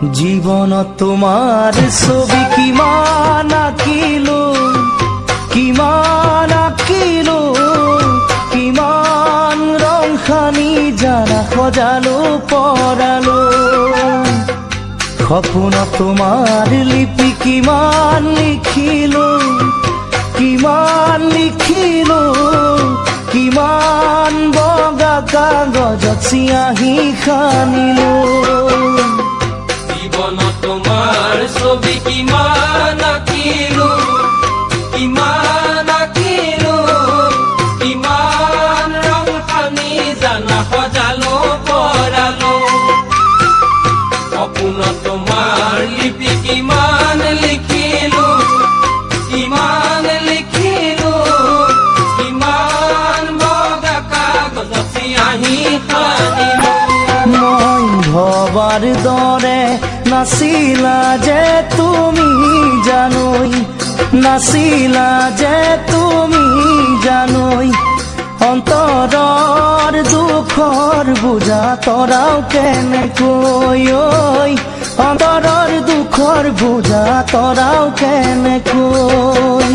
জীৱনত তোমাৰ ছবি কিমান আঁকিলো, কিমান আঁকিলো, কিমান ৰং সানি জানা সজালো পৰালো। সপোনত তোমাৰ লিপি কিমান লিখিলো, কিমান লিখিলো, কিমান বগা কাগজত চিয়াহী সানিলো। জীৱনত তোমাৰ ছবি কিমান আঁকিলো, কিমান আঁকিলো, কিমান ৰং সানি জানা সজালো পৰালো। সপোনত তোমাৰ লিপি কিমান লিখিলো, কিমান লিখিলো, কিমান বগা কাগজত চিয়াহী সানিলো। মই ভবাৰ দৰে নাছিলা যে তুমি জানৈ, নাছিলা যে তুমি জানৈ, অন্তৰৰ দুখৰ বুজা তৰাও কেনেকৈ, অন্তৰৰ দুখৰ বুজা তৰাও কেনেকৈ।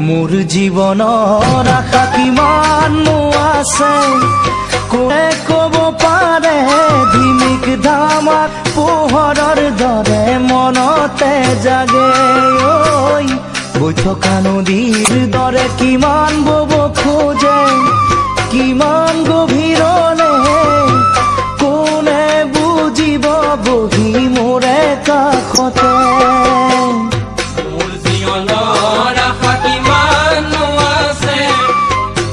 মোৰ জীৱনৰ আশা কিমান আছে, কোনে ক'ব পাৰে, ধিমিক ধামাক পোহৰৰ দৰে মনতে জাগে। বৈ থকা নদীৰ দৰে কিমান বব খোজে, কিমান গভীৰলে, কোনে বুজিব বহি মোৰে কাষতে। মোৰ জীৱনৰ আশা কিমান আছে,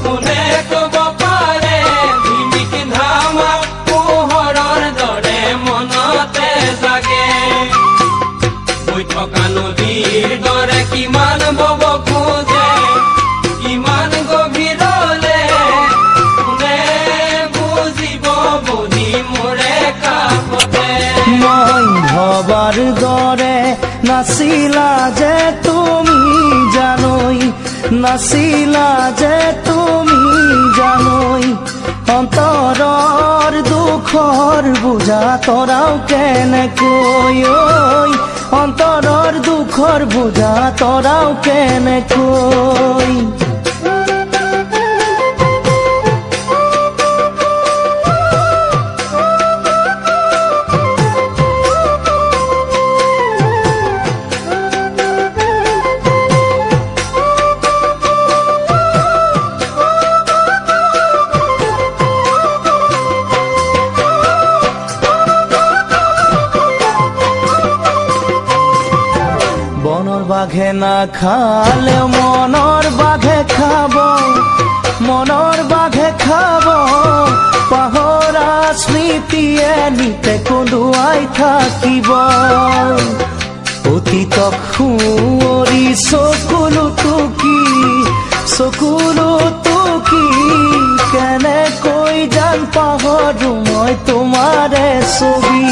কোনে ক'ব পাৰে, ধিমিক ধামাক পোহৰৰ দৰে মনতে জাগে। বৈ থকা নদীৰ দৰে কিমান বব খোজে, কিমান গভীৰলে, কোনে বুজিব বহি মোৰে কাষতে। মই ভবাৰ দৰে নাছিলা যে তুমি জানৈ, নাছিলা যে তুমি জানৈ, অন্তৰৰ দুখৰ বুজা তৰাও কেনেকৈ, অন্তৰৰ দুখৰ বুজা তৰাও কেনেকৈ। বনৰ বাঘে নাখালেও মনৰ বাঘে খাব, মনৰ বাঘে খাব, পাহৰা স্মৃতিয়ে নিতে কন্দুৱাই থাকিব। অতীতক সুঁৱৰি চকুলো টুকি, চকুলো টুকি, কেনেকৈ জান পাহৰো মই তোমাৰে ছবি।